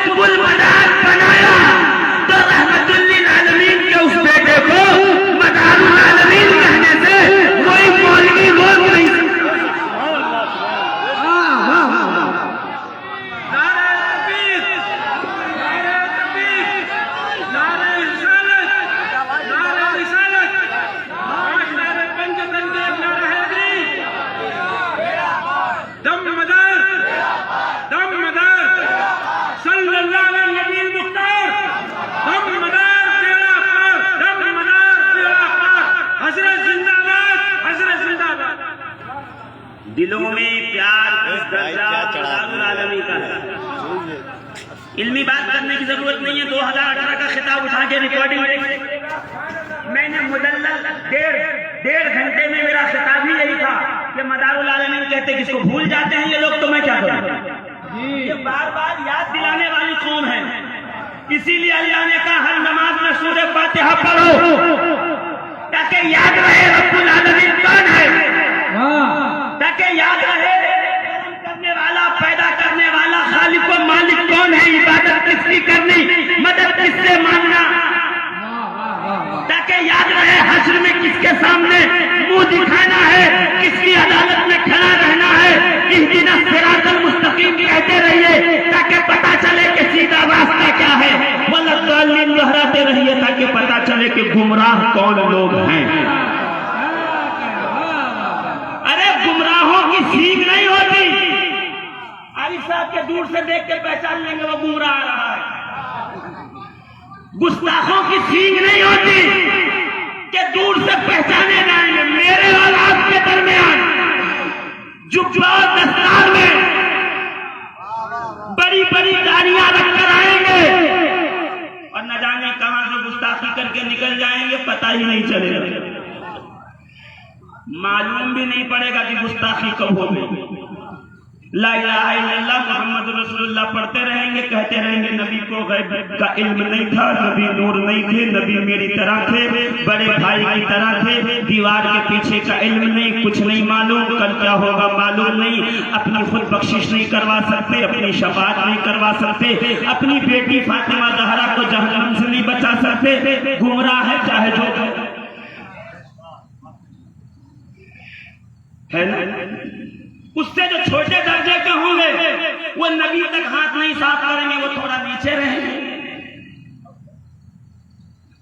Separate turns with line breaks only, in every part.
कुतुबुल मदार बनाया तो रहमतुल लिल आलमीन के उस बेटे को मदारुल आलमीन कहने से कोई मौलवी रोक नहीं सकता। दिलों में प्यार इस दर्जा मदारुल आलमीन का है। इल्मी बात करने की जरूरत नहीं है। 2018 का खिताब उठा के रिकॉर्डिंग मैंने मुदल्लल डेढ़ घंटे में मेरा खिताब ही यही था कि मदारुल आलमीन कहते किसको भूल जाते हैं ये लोग, तो मैं क्या करूं। ये बार बार याद दिलाने वाली कौन है। इसीलिए अल्लाह ने कहा हर नमाज में सूरह फातिहा पढ़ो ताकि याद रहे रब्बुल आलमीन कौन है, ताकि याद रहे करने वाला, पैदा करने वाला, खालिक व मालिक कौन है, इबादत किसकी करनी, मदद किससे मांगना, ताकि याद रहे हश्र में किसके सामने मुंह दिखाना है, किसकी अदालत में खड़ा रहना है। इहदिना सिरातल मुस्तकीम कहते रहिए ताकि पता चले कि सीधा रास्ता क्या है। वल्लाह दोहराते रहिए ताकि पता चले कि गुमराह कौन लोग हैं। गुमराहों की सीख नहीं होती। आरिफ साहब के दूर से देख के पहचान लेंगे वो गुमराह आ रहा है। गुस्ताखों की सीख नहीं होती कि दूर से पहचाने जाएंगे। मेरे और आपके दरमियान जुब्बा और दस्तार में बड़ी बड़ी दाढ़ियां रखकर आएंगे और न जाने कहां से गुस्ताखी करके निकल जाएंगे, पता ही नहीं चलेगा। मालूम भी नहीं पड़ेगा कि गुस्ताखी कब हो गई। ला इलाहा इल्लल्लाह मुहम्मद रसूलुल्लाह पढ़ते रहेंगे, कहते रहेंगे नबी को गैब का इल्म नहीं था, नबी नूर नहीं थे, नबी मेरी तरह थे, बड़े भाई की तरह थे, दीवार के पीछे का इल्म नहीं, कुछ नहीं मालूम, कल क्या होगा मालूम नहीं, अपनी खुद बख्शिश नहीं करवा सकते, अपनी शफाअत नहीं करवा सकते, अपनी बेटी फातिमा ज़हरा को जहन्नम से नहीं बचा सकते। गुमराह है चाहे जो है ना। उससे जो छोटे दर्जे के होंगे वो नबी तक हाथ नहीं साफ करेंगे, वो थोड़ा नीचे रहेंगे।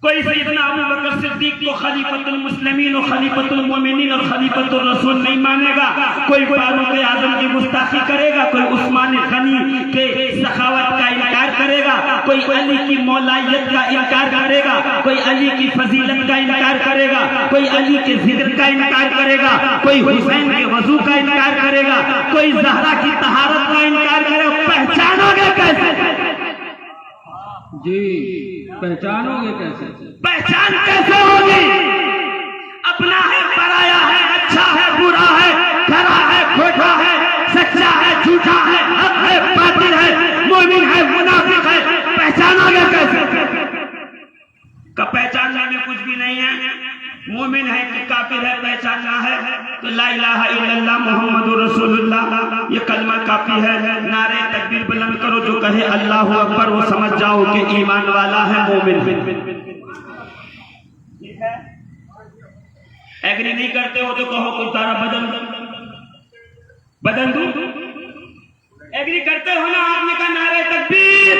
कोई सैयदना अबू बकर सिद्दीक को खलीफतुल मुस्लिमीन और खलीफतुल मोमिनीन और खलीफतुल रसूल नहीं मानेगा, कोई फारूक आजम की गुस्ताखी करेगा, कोई उस्मान गनी के सखावत का इनकार करेगा, कोई अली की मौलायत का इनकार करेगा, कोई अली की फजीलत का इनकार करेगा, कोई अली के जिक्र का इनकार करेगा, कोई हुसैन के वजू का इनकार करेगा, कोई ज़हरा की तहारत का इनकार करेगा। पहचानोगे कैसे
जी, पहचानोगे कैसे,
पहचान कैसे होगी। अपना है, पराया है, अच्छा है, बुरा है, खरा है, खोटा है, सच्चा है, झूठा है, हक है, बातिल है, मोमिन है, मुनाफिक है, पहचानोगे कैसे। का पहचानने में कुछ भी नहीं है। मोमिन है कि काफिर है पहचानना है तो ला इलाहा इल्लल्लाह मुहम्मदुर रसूलुल्लाह ये कलमा काफी है। नारे तकबीर बुलंद करो, जो कहे अल्लाहु अकबर वो समझ जाओ कि ईमान वाला है, मोमिन है। एग्री नहीं करते हो तो कहो कोई तारा बदल दूं। एग्री करते हो ना, आपने कहा नारे तकबीर,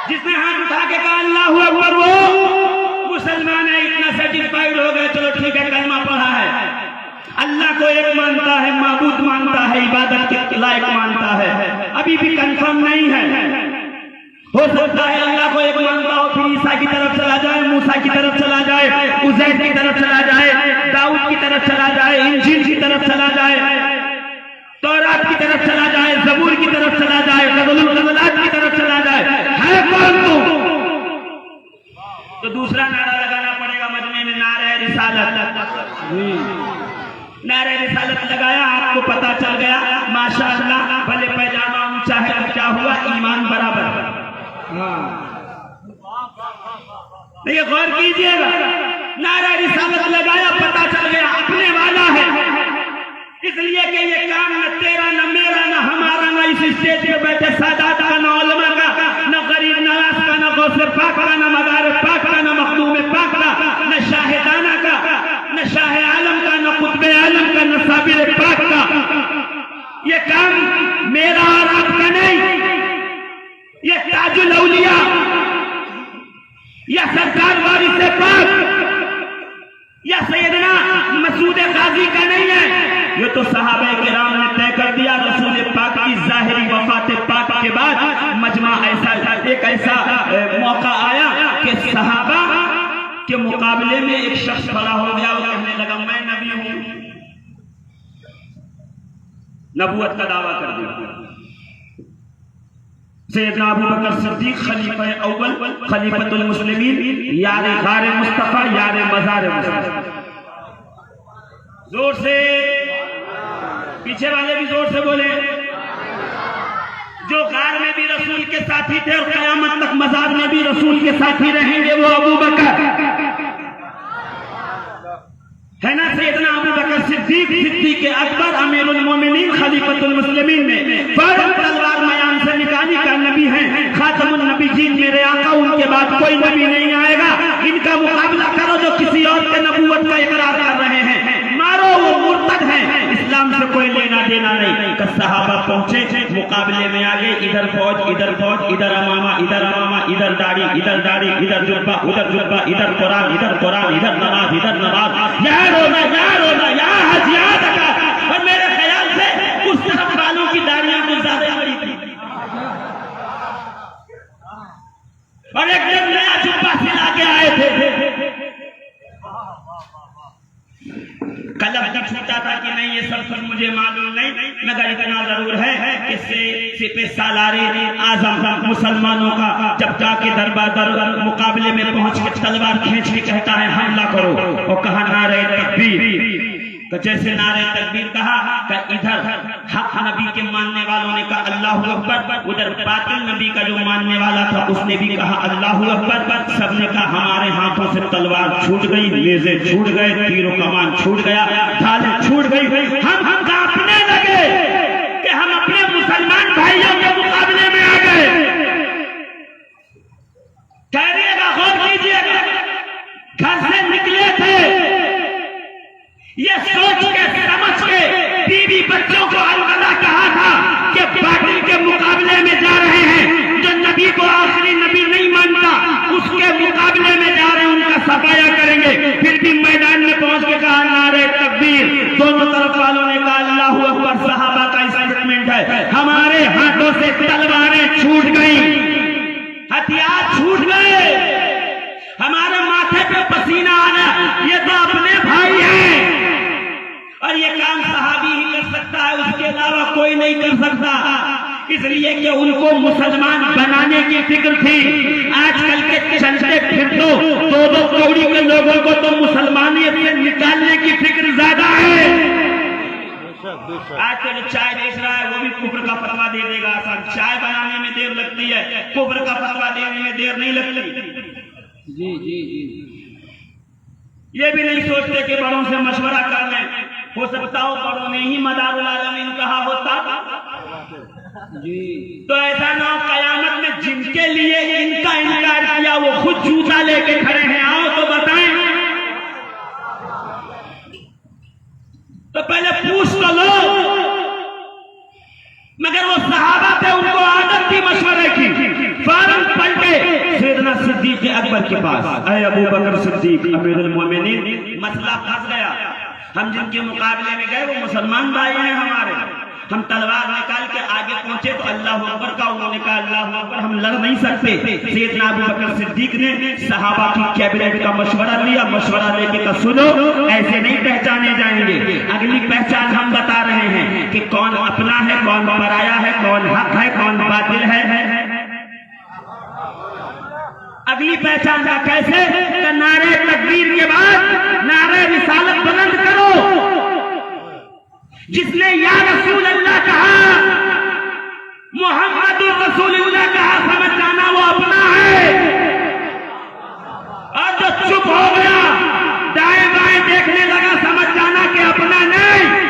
जिसने हाथ उठा के कहा अल्लाहु अकबर वो मुसलमान है, इतना सेटिस्फाइड हो गए, चलो ठीक है कलमा पढ़ा है। अल्लाह को एक मानता है, माबूद मानता है, इबादत के लायक मानता है, अभी भी कंफर्म नहीं है। हो सकता है अल्लाह को एक मानता हो फिर ईसा की तरफ चला जाए, मूसा की तरफ चला जाए, उज़ैर की तरफ चला जाए, दाऊद की तरफ चला जाए, इंजील की तरफ चला जाए, तौरात की तरफ चला जाए, ज़बूर की तरफ चला जाए, ग़ज़लात की तरफ चला जाए। है कौन तू? तो दूसरा नारा लगाना पड़ेगा मजमे में, नारे रिसालत। नारे रिसालत लगाया, आपको पता चल गया माशाअल्लाह, भले पैजामा ऊंचा है तो क्या हुआ, ईमान बराबर। ये गौर कीजिएगा, नारा रिसालत लगाया, पता चल गया अपने वाला है, इसलिए कि ये काम न तेरा न मेरा न हमारा, न इस स्टेज पे बैठे सादात का, न उलमा सैयदना मसूद गाजी का नहीं है, ये तो सहाबा किराम ने तय कर दिया। रसूल पाक की जाहिरी वफात पाक के बाद मजमा ऐसा एक ऐसा मौका आया कि सहाबा के मुकाबले में एक शख्स खड़ा हो गया और कहने लगा मैं नबी हूं, नबूवत का दावा कर दिया। सैयदना अबू बकर सिद्दीक खलीफा अव्वल खलीफतुल मुस्लिमीन, यारे गारे मुस्तफा, यारे मज़ारे मुस्तफा। जोर से, पीछे वाले भी जोर से बोले। जो गार में भी रसूल के साथी थे और कयामत तक मज़ार में भी रसूल के साथी रहेंगे, वो अबू बकर है ना। सैयदना अबू बकर सिद्दीक, सिद्दीक अकबर, अमीरुल मोमिनीन, खलीफतुल मुस्लिमीन ने फौरन तलवार मयान से निकाली का नबी है, खातमुन नबीयीन, मेरे आका, उनके बाद कोई नबी नहीं आएगा, इनका मुकाबला करो जो किसी और के नबूवत का इकरार कर रहे हैं, मारो, वो मुर्तद हैं, इस्लाम से कोई लेना देना नहीं। सहाबा पहुंचे, मुकाबले में आगे, इधर फौज, इधर फौज, इधर अमामा, इधर अमामा, इधर दाढ़ी, इधर दाढ़ी, इधर जुब्बा, उधर जुब्बा, इधर कुरान, इधर कुरान, इधर नमाज, इधर नमाज, यार रोना, यार रोना, यार हजियात का। और मेरे ख्याल से उस तरफ वालों की दाढ़ियां कुछ ज्यादा बड़ी थी और एकदम नया जुब्बा सिला के आए थे। कलब जब छूटा था कि नहीं, ये सब कुछ मुझे मालूम नहीं, मगर इतना जरूर है कि सिपे सालारे आजम मुसलमानों का जब जाके दरबार मुकाबले में पहुंच के तलवार खींच के कहता है हमला करो, और कहा नारे तकबीर। तो जैसे नारे तकबीर कहा, इधर हक नबी के मानने वालों ने कहा अल्लाहु अकबर, उधर बातिल नबी का जो मानने वाला था उसने भी कहा अल्लाहु अकबर। सबने कहा हमारे हाथों से तलवार छूट गई, नेज़े छूट गए, तीरों कमान छूट गया, ढालें छूट गई। हम कांपने लगे कि हम अपने मुसलमान भाइयों के मुकाबले में आ गए। कहिएगा, गौर कीजिएगा, घर से निकले थे ये सोच के समझ के, बीवी बच्चों को अलविदा कहा था कि बातिल के मुकाबले में जा रहे हैं, जो नबी को आखिरी नबी नहीं मानता उसके मुकाबले में जा रहे हैं, उनका सफाया करेंगे। फिर भी मैदान में पहुंच के कहा नारे तकबीर। दोनों तरफ वालों ने कहा अल्लाहु अकबर। सहाबा का स्टेटमेंट है, हमारे हाथों से तलवारें छूट गई, हथियार छूट गए, हमारे माथे पे पसीना आ रहा, ये तो अपने भाई हैं और ये काम सहाबी ही कर सकता है, उसके अलावा कोई नहीं कर सकता। इसलिए कि उनको मुसलमान बनाने की फिक्र थी। आजकल के चलते फिरते दो कौड़ी के लोगों को तो मुसलमानियत से निकालने की फिक्र ज्यादा है। आजकल जो चाय बेच रहा है वो भी कुफ्र का फतवा दे देगा आसान। चाय बनाने में देर लगती है, कुफ्र का फतवा देने में देर नहीं लगती।
जी जी जी,
ये भी नहीं सोचते कि बड़ों से मशवरा कर लें, हो सकता हो बड़ों ने ही मदारुल आलमीन कहा होता
जी।
तो ऐसा ना हो कयामत में जिनके लिए इनका इनकार किया वो खुद जूता लेके खड़े हैं, आओ तो बताएं। तो पहले पूछ तो लो। मगर वो सहाबा थे, उनको आदत थी मशवरे की। फौरन पलटे सैयदना सिद्दीक अकबर के पास, अरे अबू बकर सिद्दीक अमीरुल मोमिनीन, मसला फंस गया। हम जिनके मुकाबले में गए वो मुसलमान भाई हैं हमारे, हम तलवार निकाल के आगे पहुंचे तो अल्लाह अकबर का, उन्होंने कहा अल्लाह अकबर, हम लड़ नहीं सकते। सैयदना अबू बकर सिद्दीक ने सहाबा की कैबिनेट का मशवरा लिया, मशवरा लेके का सुनो, ऐसे नहीं पहचाने जाएंगे। अगली पहचान हम बता रहे हैं कि कौन अपना है, कौन पराया है, कौन हक है, कौन बातिल है। अगली पहचान का कैसे? नारे तकबीर के बाद नारे रिसालत बुलंद करो। जिसने या रसूल अल्लाह कहा, मोहम्मद रसूलुल्लाह कहा, समझ जाना वो अपना है। और जो चुप हो गया, दाएं बाएं देखने लगा, समझ जाना कि अपना नहीं।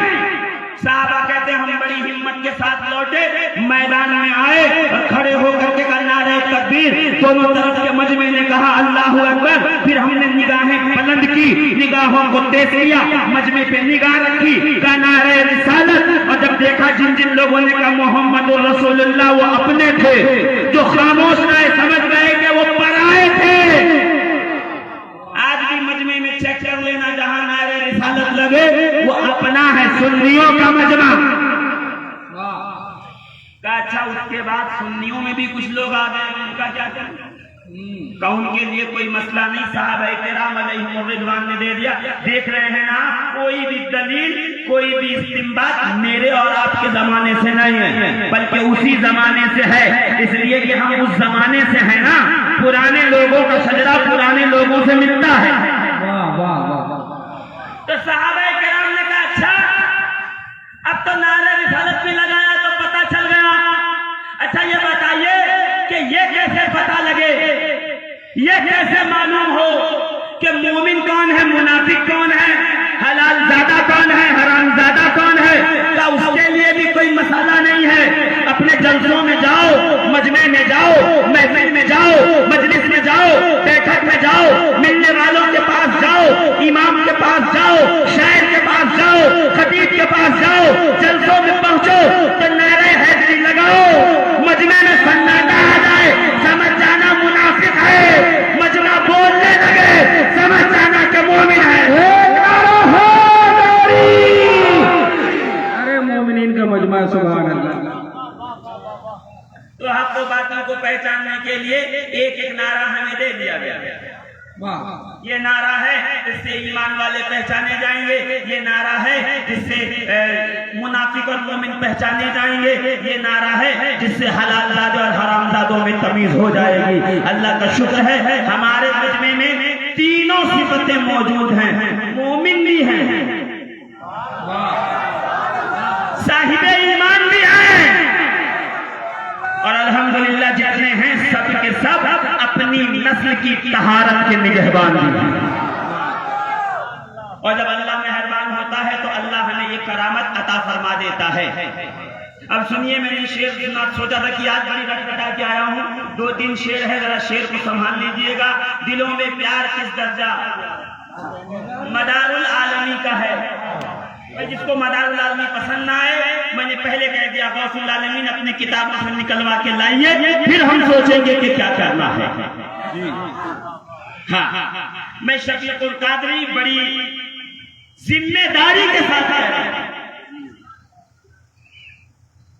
साहबा कहते हम बड़ी हिम्मत के साथ लौटे, मैदान में आए और खड़े होकर के कहा नारे तकबीर। दोनों तरफ के मजमे ने कहा अल्लाहु अकबर। फिर हमने निगाहें बुलंद की, निगाहों को तेज किया, मजमे पे निगाह रखी, कहा नारे रिसालत। और जब देखा जिन जिन लोगों ने कहा मोहम्मद रसूलुल्लाह, वो अपने थे। जो खामोश रहे समझ गए कि वो पराए थे। आज भी मजमे में चेक कर लेना, जहां का उनके लिए कोई मसला नहीं, साहब किराम अलैहिम रिदवान ने दे दिया। देख रहे हैं ना, कोई भी दलील, कोई भी इस्तिंबात मेरे और आपके जमाने से नहीं है, बल्कि उसी जमाने से है। इसलिए कि हम उस जमाने से हैं ना, पुराने लोगों का सजदा पुराने लोगों से मिलता है।
वाह वाह वाह।
तो साहबा किराम ने कहा अच्छा, अब तो नारे रिसालत में लगाया तो पता चल गया। अच्छा ये बताइए कि ये कैसे पता लगे, ये कैसे मालूम हो कि मोमिन कौन है, मुनाफिक कौन है, हलाल ज्यादा कौन है, हराम ज्यादा कौन है? क्या उसके लिए भी कोई मसाला नहीं है? अपने जलसों में जाओ, मजमे में जाओ, महफिल में जाओ, मजलिस में जाओ, बैठक में जाओ, मिलने वालों के पास जाओ, इमाम के पास जाओ, शायर के पास जाओ, खतीब के पास जाओ, जलसों में पहुंचो तो नारे हैदरी लगाओ, मजमे में सन्नाटा आ जाए, समझ जाना मुनाफिक है, मजमा बोलने लगे समझ जाना कि मोमिन है।
अरे मोमिनीन का मजमा, सुभान अल्लाह।
तो आपको बातों को पहचानने के लिए एक एक नारा हमें दे दिया गया।
वाह।
ये नारा है इससे ईमान वाले पहचाने जाएंगे, ये नारा है जिससे मुनाफिक और मोमिन पहचाने जाएंगे, ये नारा है जिससे हलाल जादों और हराम जादों में तमीज हो जाएगी। अल्लाह का शुक्र है हमारे मजमे में तीनों सिफतें मौजूद हैं, मोमिन भी हैं, साहिबे ईमान भी हैं, और अल्हम्दुलिल्लाह जितने हैं सब के सब अपनी नस्ल की तहारत के निगहबान भी हैं। और जब अल्लाह मेहरबान होता है तो अल्लाह हमें ये करामत अता फरमा देता है। अब सुनिए, मैंने शेर के साथ सोचा था कि आज बड़ी रटपटा के आया हूँ, 2-3 शेर है, जरा शेर को संभाल लीजिएगा। दिलों में प्यार किस दर्जा मदारुल आलमी का है, जिसको मदारुल आलमी पसंद ना आए, मैंने पहले कह दिया गौसुल आलमीन अपने किताबों से निकलवा के लाइए, फिर हम सोचेंगे कि क्या करना है। हाँ, मैं शफीकुल कादरी बड़ी जिम्मेदारी के साथ कह रहा हूं,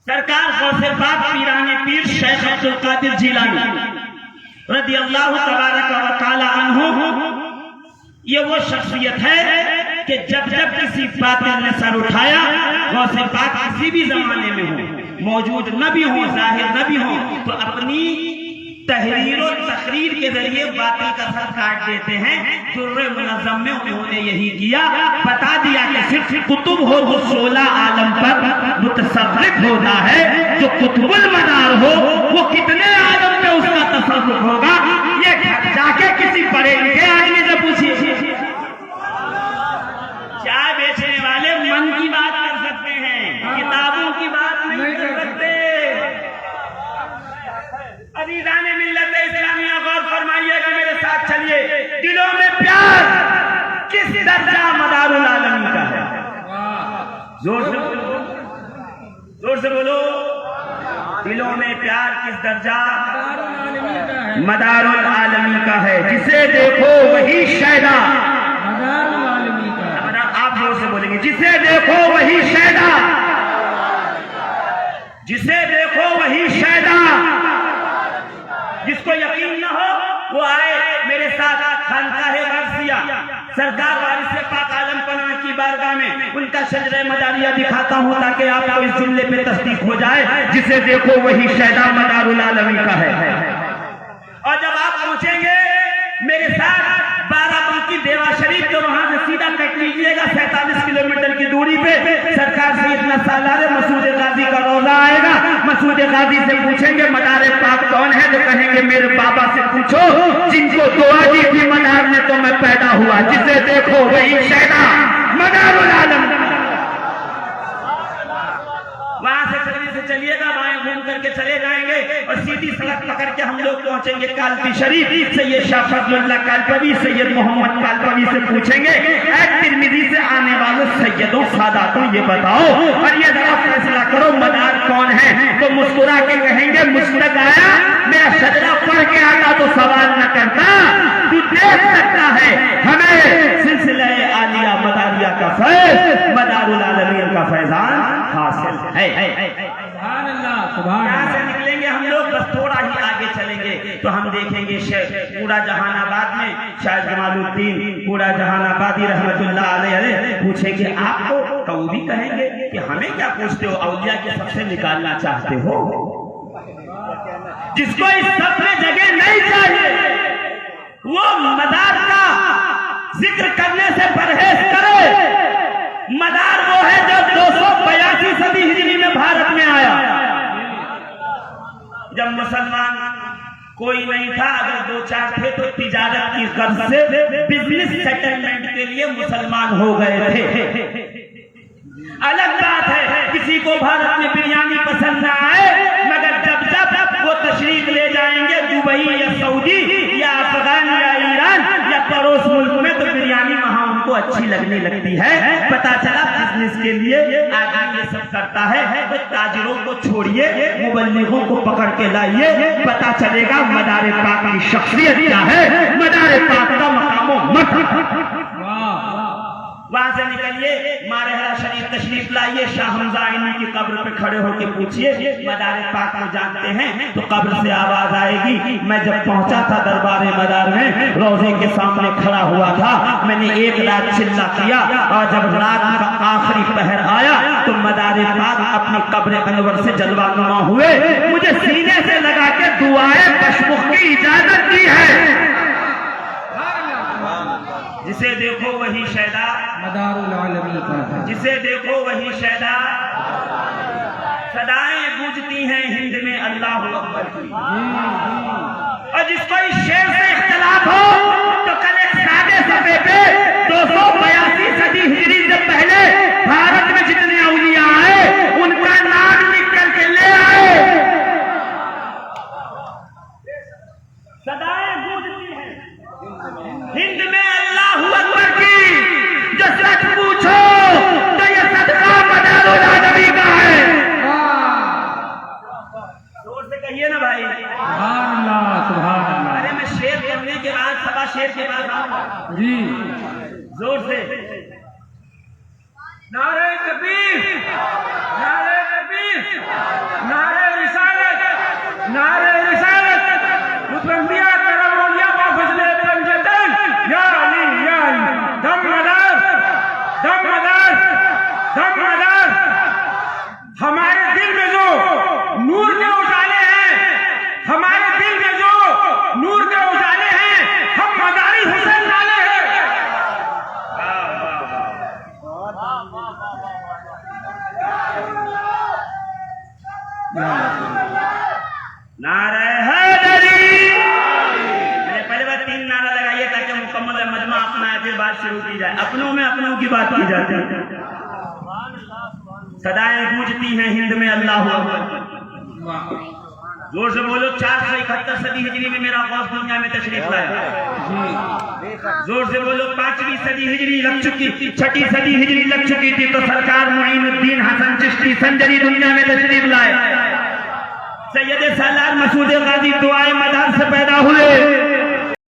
सरकार गौसे पाक पीराने पीर शेख अब्दुल कादिर जिलानी रदियल्लाहु तबारक व तआला अन्हु, ये वो शख्सियत है कि जब जब किसी बातिल ने सर उठाया, गौसे पाक किसी भी जमाने में हो, मौजूद न भी हो, जाहिर न भी हो, तो अपनी तहरीर और तकरीर के जरिए बातिल का सर काट देते हैं। दुर्रे मुनज़्ज़म में उन्होंने यही किया, बता दिया कि सिर्फ कुतुब हो वो 16 आलम पर मुतसर्रिफ होता है, जो कुतुबुल मदार हो वो कितने आलम पे उसका तसर्रुफ होगा, ये जाके किसी पढ़े लिखे आदमी से पूछिए। चाय बेचने वाले मन की बात कर सकते हैं, किताबों की बात नहीं कर सकते। अज़ीज़ाने मिल्लत इस्लामिया गौर फरमाइएगा, मेरे साथ चलिए। दिलों में प्यार किस दर्जा मदारुल आलमी का है, जोर से बोलो, जोर से बोलो। दिलों में प्यार किस दर्जा मदारुल आलमी का है, जिसे देखो वही शैदा, आप जोर से बोलेंगे, जिसे देखो वही शैदा, जिसे देखो वही शैदा। जिसको यकीन न हो वो आए मेरे साथ खानकाहे गौसिया सरकार वारिस से पाक आलम पनाह की बारगाह में, उनका शजरे मदारिया दिखाता हूँ ताकि आपको इस जुमले पे तस्दीक हो जाए, जिसे देखो वही शैदा मदारुल आलमी का है। और जब आप पहुंचेंगे मेरे साथ बाराबंकी देवा शरीफ, तो वहां से सीधा कट लीजिएगा 47 किलोमीटर की दूरी पे सरकार सैयदना सालार मसूद गाजी का रोजा आएगा। मसूद गाजी से पूछेंगे मदार पाक कौन है, तो कहेंगे मेरे बाबा से पूछो जिनको दुआ दी थी मदार ने तो मैं पैदा हुआ, जिसे देखो वही शैदा मदारुल आलम। वहां से चलिएगा, बाएं घूम करके चले जाएंगे और सीधी सड़क पकड़ के हम लोग पहुंचेंगे कालपी शरीफ। सैयद शाह फजलुल्लाह कालपवी, सैयद मोहम्मद कालपवी से पूछेंगे ऐ तिरमिजी से आने वालों सैयदों सादातों ये बताओ और ये जरा फैसला करो मदार कौन है, तो मुस्कुरा के कहेंगे मुस्तक आया, मेरा सजरा पढ़ के आता तो सवाल न करता, तू देख सकता है हमें सिलसिला आलिया मदारिया का फैज मदारुल आलमीन का फैजान हासिल है।
सुभान अल्लाह, सुभान
यहाँ से निकलेंगे हम लोग, बस थोड़ा ही आगे चलेंगे तो हम देखेंगे पूरा जहानाबाद में शायद जमालुद्दीन पूरा जहानाबादी रहमतुल्लाह अलैह पूछेंगे आपको, तो वो भी कहेंगे कि हमें क्या पूछते हो, औलिया के सबसे निकालना चाहते हो। जिसको इस सब में जगह नहीं चाहिए वो मदार का जिक्र करने से परहेज करे। मदार वो है जो 282 सदी हिजरी में भारत में आया, जब मुसलमान कोई नहीं था, अगर 2-4 थे तो तिजारत की गर्ज से बिजनेस सेटलमेंट के लिए मुसलमान हो गए थे। अलग बात है किसी को भारत में बिरयानी पसंद ना आए, मगर जब जब वो तशरीफ ले जाएंगे दुबई या सऊदी या अफगान या ईरान या पड़ोस मुल्क में, तो बिरयानी वहां उनको अच्छी लगने लगती है। पता चला बिजनेस के लिए आदमी ये सब करता है। तो ताजिरों को छोड़िए, मुबल्लिगों को पकड़ के लाइए, पता चलेगा मदार पाक की शख्सियत क्या है, मदार पाक का मकामो मत। वहां से निकलिए, मारहरा शरीफ तशरीफ लाइए, शाह हमजा आइनी की कब्र पे खड़े होकर पूछिए मदार पाक को जानते हैं, तो कब्र से आवाज आएगी। मैं जब पहुंचा था दरबार मदार में, रोजे के सामने खड़ा हुआ था, मैंने एक रात चिल्ला किया, और जब रात का आखिरी पहर आया तो मदार पाक अपनी कब्र अनवर से जलवानुमा हुए, मुझे सीने से लगा के दुआएं बशमुख की इजाजत दी है। जिसे देखो वही शैदा
मदारुल आलमीन का,
जिसे देखो वही शैदा, सदाएं गूंजती हैं हिंद में अल्लाह अकबर की। और जिसको इस शेर से इख्तिलाफ हो तो कल एक सादे सफे पे 282 सदी हिजरी से पहले भारत में जितने औलिया आए उनका नाम लिख करके ले आए। सदाएं गूंजती हैं हिंद में अल्लाह अकबर की। जो सच पूछो तो ये सदका मदारुल आलमीन का है। जोर से कहिए ना भाई,
सुभान अल्लाह, सुभान अल्लाह।
अरे मैं शेर करने के बाद सवा शेर के बाद आऊंगा
जी,
जोर से। नारे तकबीर, नारे तकबीर, नारे रिसालत, नारे रिसालत। मुतवन्दिया करम औलिया वाफिज़ले पंजतन, या अली या अली। दम मदार, दम मदार, दम मदार। हमारे दिल में जो नूर के उजाले हैं, हमारे दिल में जो नूर के उजाले हैं, हम मदारी हुसैन वाले हैं। नारे हैदरी। मैंने पहले बार 3 नारा लगाइए ताकि मुकम्मल मजमा अपना है, फिर बात शुरू की जाए। अपनों में अपनों की बात की जाती है। सदाएं गूंजती हैं हिंद में अल्लाह अकबर। जोर से बोलो। 471 सदी हिजरी में मेरा गौस दुनिया में तशरीफ लाया। जोर से बोलो। 5वीं सदी हिजरी लग चुकी, 6ठी सदी हिजरी लग चुकी थी तो सरकार मुईनुद्दीन हसन चिश्ती संजरी दुनिया में तशरीफ लाए। सैयद सालार मसूद गाजी दुआए मदार से पैदा हुए।